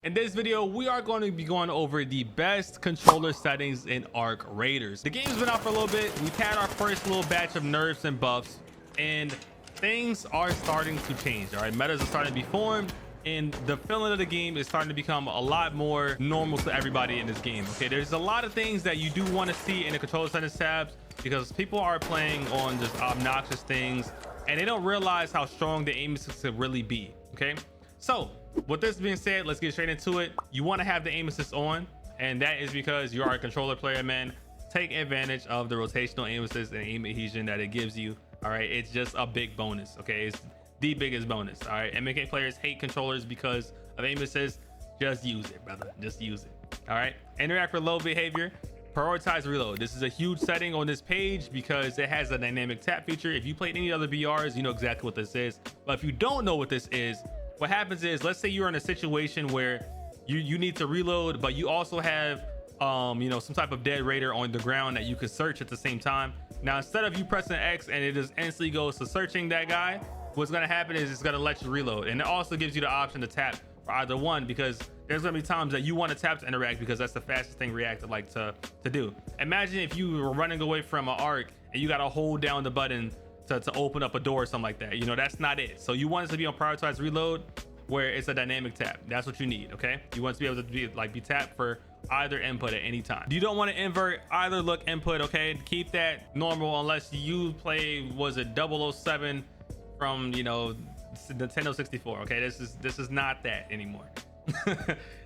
In this video, we are going to be going over the best controller settings in Arc Raiders. The game's been out for a little bit. We've had our first little batch of nerfs and buffs, and things are starting to change. All right, metas are starting to be formed, and the feeling of the game is starting to become a lot more normal to everybody in this game. Okay, there's a lot of things that you do want to see in the controller settings tabs because people are playing on just obnoxious things, and they don't realize how strong the aim assist could really be. Okay, so with this being said, let's get straight into it. You want to have the aim assist on, and that is because you are a controller player, man. Take advantage of the rotational aim assist and aim adhesion that it gives you. All right, it's just a big bonus. Okay, it's the biggest bonus. All right, MK players hate controllers because of aim assist. Just use it, brother. Just use it. All right, interact with low behavior. Prioritize reload. This is a huge setting on this page because it has a dynamic tap feature. If you played any other BRs, you know exactly what this is. But if you don't know what this is, what happens is, let's say you're in a situation where you need to reload, but you also have some type of dead raider on the ground that you could search at the same time. Now, instead of you pressing X and it just instantly goes to searching that guy, what's going to happen is it's going to let you reload. And it also gives you the option to tap for either one, because there's going to be times that you want to tap to interact because that's the fastest thing reactive like to do. Imagine if you were running away from an arc and you got to hold down the button to open up a door or something like that. You know, that's not it. So you want it to be on prioritized reload where it's a dynamic tap. That's what you need. Okay, you want to be able to be tapped for either input at any time. You don't want to invert either look input. Okay, keep that normal unless you play, was it 007 from Nintendo 64. Okay, this is not that anymore.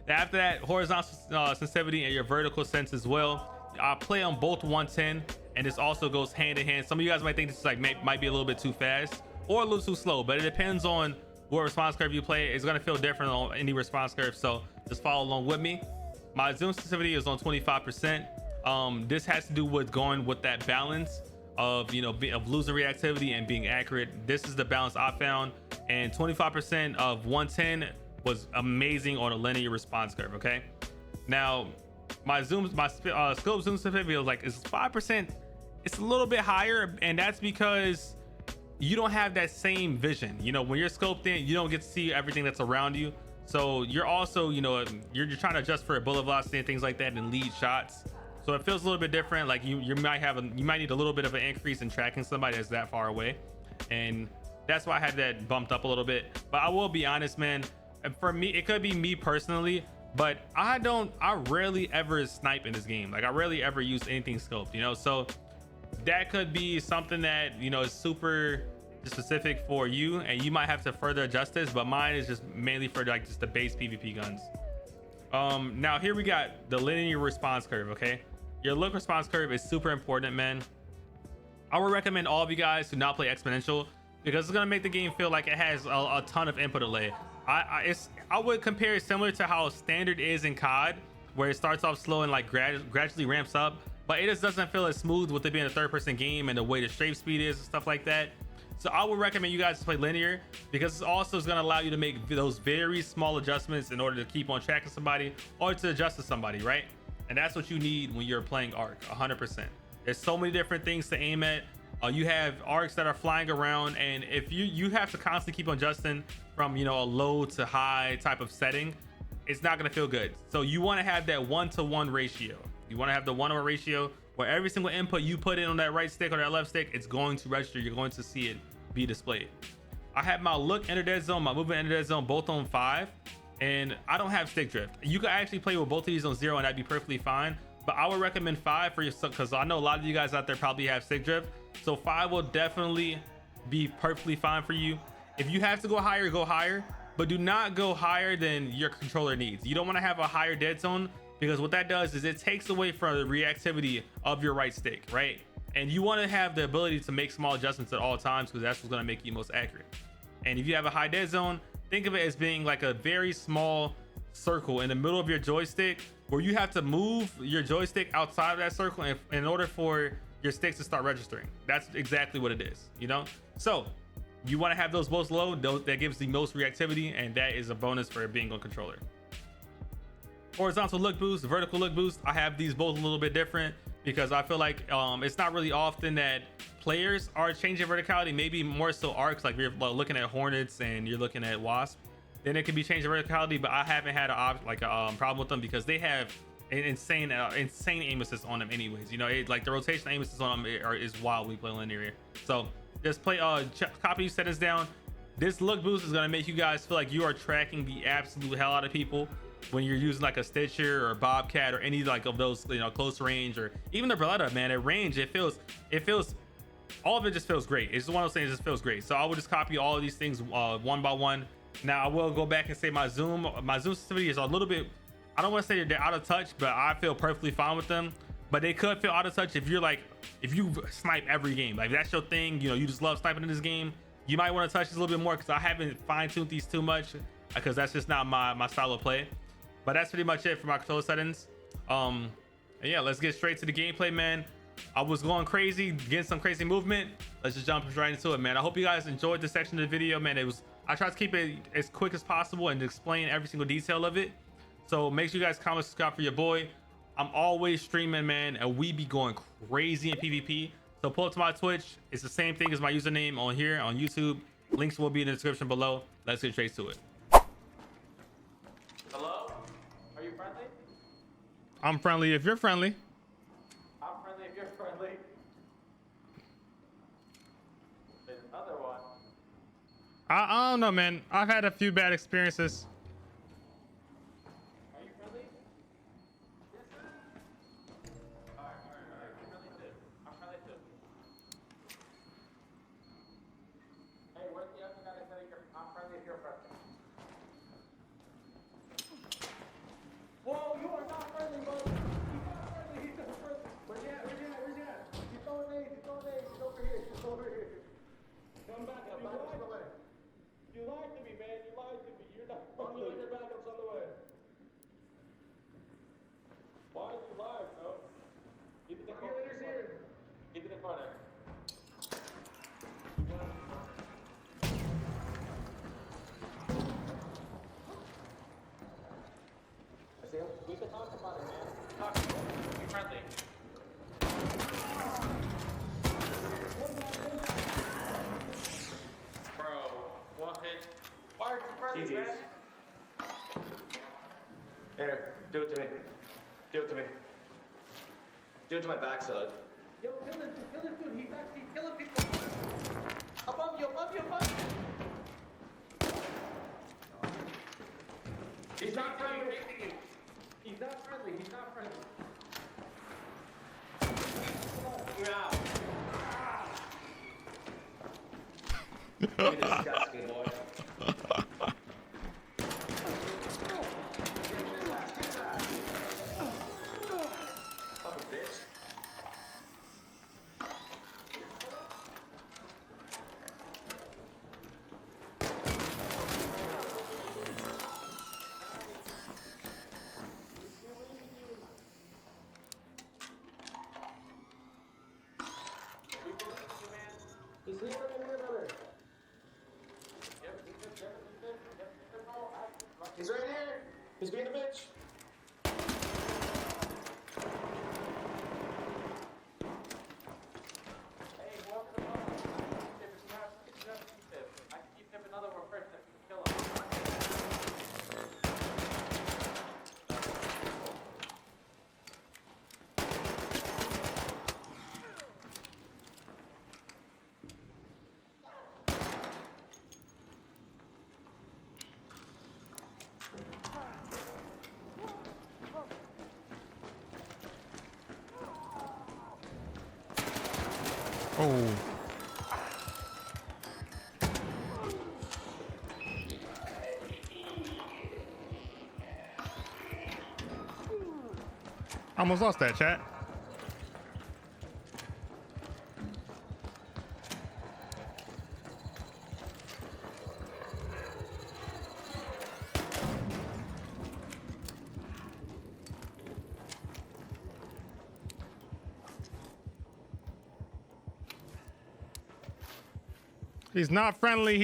After that, horizontal sensitivity and your vertical sense as well. I play on both 110, and this also goes hand in hand. Some of you guys might think this is might be a little bit too fast or a little too slow, but it depends on what response curve you play. It's going to feel different on any response curve, so just follow along with me. My zoom sensitivity is on 25%. This has to do with going with that balance of of losing reactivity and being accurate. This is the balance I found, and 25% of 110 was amazing on a linear response curve. Okay, now my scope zoom sensitivity is 5%. It's a little bit higher, and that's because you don't have that same vision. When you're scoped in, you don't get to see everything that's around you. So you're also, you're trying to adjust for bullet velocity and things like that and lead shots. So it feels a little bit different. Like you might need a little bit of an increase in tracking somebody that's that far away, and that's why I had that bumped up a little bit. But I will be honest, man. For me, it could be me personally, but I rarely ever snipe in this game. Like I rarely ever use anything scoped. So that could be something that is super specific for you, and you might have to further adjust this, but mine is just mainly for just the base PvP guns. Now here we got the linear response curve. Okay, your look response curve is super important, man. I would recommend all of you guys to not play exponential because it's going to make the game feel like it has a ton of input delay. I would compare it similar to how standard is in COD, where it starts off slow and gradually ramps up, but it just doesn't feel as smooth with it being a third-person game and the way the strafe speed is and stuff like that. So I would recommend you guys to play linear because it also is going to allow you to make those very small adjustments in order to keep on tracking somebody or to adjust to somebody, right? And that's what you need when you're playing Arc. 100%. There's so many different things to aim at. You have arcs that are flying around, and if you have to constantly keep on adjusting from a low to high type of setting, it's not going to feel good. So you want to have that 1-to-1 ratio. You want to have the 1-to-1 ratio where every single input you put in on that right stick or that left stick, it's going to register. You're going to see it be displayed. I have my look enter dead zone, my movement enter dead zone, both on 5, and I don't have stick drift. You can actually play with both of these on 0, and that'd be perfectly fine, but I would recommend 5 for yourself because I know a lot of you guys out there probably have stick drift, so 5 will definitely be perfectly fine for you. If you have to go higher, but do not go higher than your controller needs. You don't want to have a higher dead zone because what that does is it takes away from the reactivity of your right stick, right? And you want to have the ability to make small adjustments at all times because that's what's going to make you most accurate. And if you have a high dead zone, think of it as being like a very small circle in the middle of your joystick where you have to move your joystick outside of that circle in order for your sticks to start registering. That's exactly what it is, So you want to have those both low. That gives the most reactivity, and that is a bonus for being on controller. Horizontal look boost, vertical look boost. I have these both a little bit different because I feel like it's not really often that players are changing verticality. Maybe more so arcs, like you're looking at Hornets and you're looking at Wasp. then it can be changed to verticality. But I haven't had a problem with them because they have an insane aim assist on them anyways. You know, like the rotation aim assist on them is wild. We play linear, so just play copy these settings down. This look boost is gonna make you guys feel like you are tracking the absolute hell out of people when you're using like a Stitcher or Bobcat or any like of those, you know, close range, or even the Beretta, man. At range, it feels all of it just feels great. It's just one of those things that just feels great. So I will just copy all of these things one by one. Now I will go back and say my zoom sensitivity is a little bit, I don't want to say they're out of touch, but I feel perfectly fine with them. But they could feel out of touch if you're like, if you snipe every game, like that's your thing, you know, you just love sniping in this game, you might want to touch this a little bit more, because I haven't fine-tuned these too much because that's just not my style of play. But that's pretty much it for my controller settings. And yeah, let's get straight to the gameplay, man. I was going crazy, getting some crazy movement. Let's just jump right into it, man. I hope you guys enjoyed this section of the video, man. I tried to keep it as quick as possible and explain every single detail of it. So make sure you guys comment, subscribe for your boy. I'm always streaming, man, and we be going crazy in PvP. So pull up to my Twitch. It's the same thing as my username on here on YouTube. Links will be in the description below. Let's get straight to it. Hello? Are you friendly? I'm friendly if you're friendly. I'm friendly if you're friendly. There's another one. I don't know, man. I've had a few bad experiences. Are you friendly? Yes, sir. Alright. You're friendly too. I'm friendly too. Hey, where's the other guy that said I'm friendly if you're friendly? Whoa, you are not friendly, bro. He's not friendly. He's not friendly. Where's he at? He's throwing nades. He's over here. Come back. You lied to me, man. You lied to me. You're not friendly. Your backup's on the way. Why did you lie, bro? Get to the corner. Get to the corner. We can talk about it, man. Talk to me. Be friendly. Bro, one hit. Why are you friendly, man? Here, do it to me. Do it to my backside. Yo, kill this dude. He's actually killing people. Above you. He's not friendly. He's not friendly. You're out. You're disgusting, boy. Fuck a bitch. He's here, brother. He's right here. He's being a bitch. Hey, walk to the bottom. If you have T-tip, I can keep him another one first if you kill him. Oh. Almost lost that, chat. He's not friendly.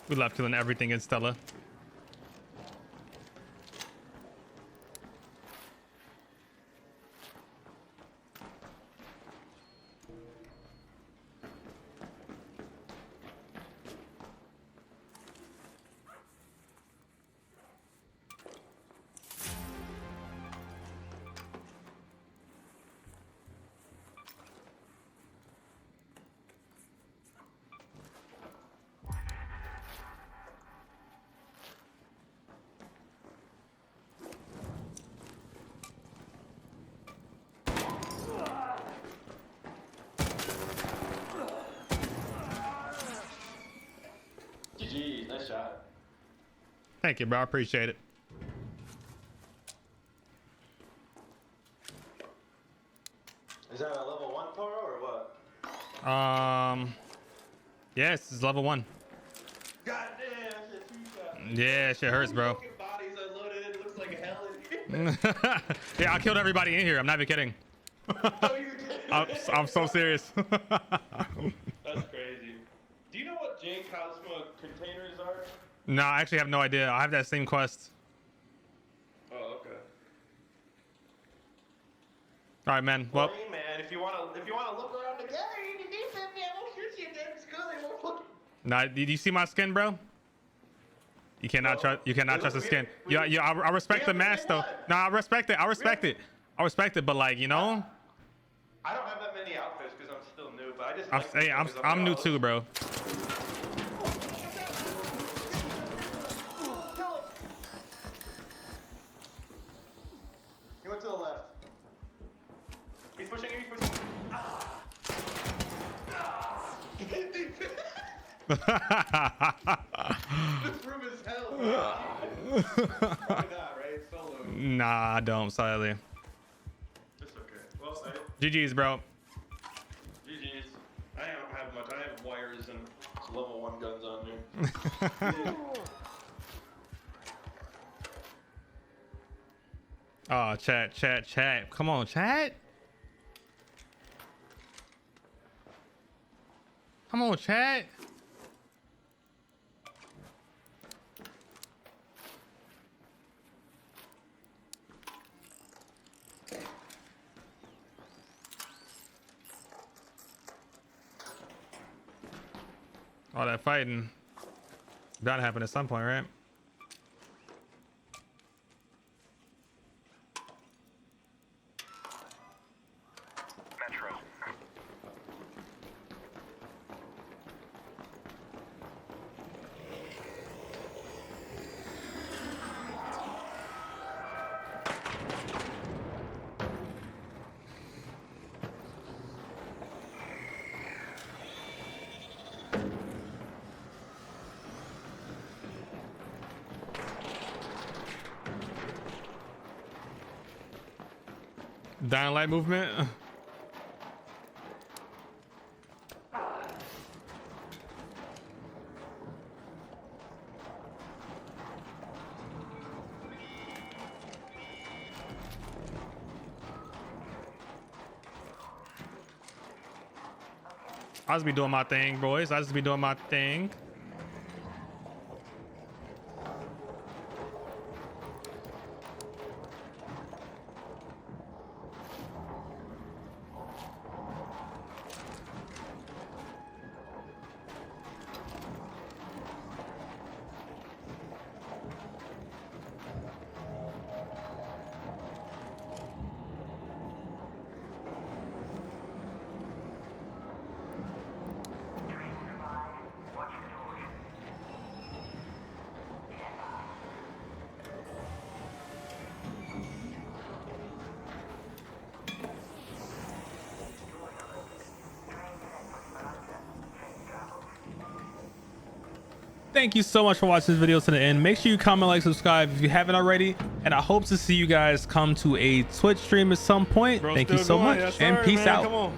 We love killing everything in Stella. GG, nice shot. Thank you, bro. I appreciate it. Is that a level 1 Toro or what? Yes, it's level 1. God damn, shit, 2 shots. Yeah, shit hurts, bro. Fucking bodies unloaded, it looks like hell in here. Yeah, I killed everybody in here. I'm not even kidding. I'm so serious. That's crazy. Do you know what 𝗖𝗢𝗡𝗧𝗥𝗢𝗟 containers are? No, I actually have no idea. I have that same quest. Oh, okay. All right, man. Well, Hey, man, if you wanna look around together, you can do something. I won't shoot you again. It's good. They won't fucking. nah, did you see my skin, bro? You cannot trust. You cannot trust the skin. Yeah, I respect the mask though. No, I respect it. I respect it. I respect it. But like, you know, I don't have that many outfits because I'm still new, but I just. hey, I'm new too, bro. He went to the left. He's pushing you. He's pushing. This room is hell. Probably not, right? Solo. Nah, I don't. Sadly. It's okay. Well, GG's, bro. GG's. I don't have much. I have wires and level 1 guns on me. Oh, chat. Come on, chat. Come on, chat. All that fighting gotta happen at some point, right? Dying light movement. I just be doing my thing, boys. I just be doing my thing. Thank you so much for watching this video to the end. Make sure you comment, like, subscribe if you haven't already, and I hope to see you guys come to a Twitch stream at some point. Thank you so much, and peace out.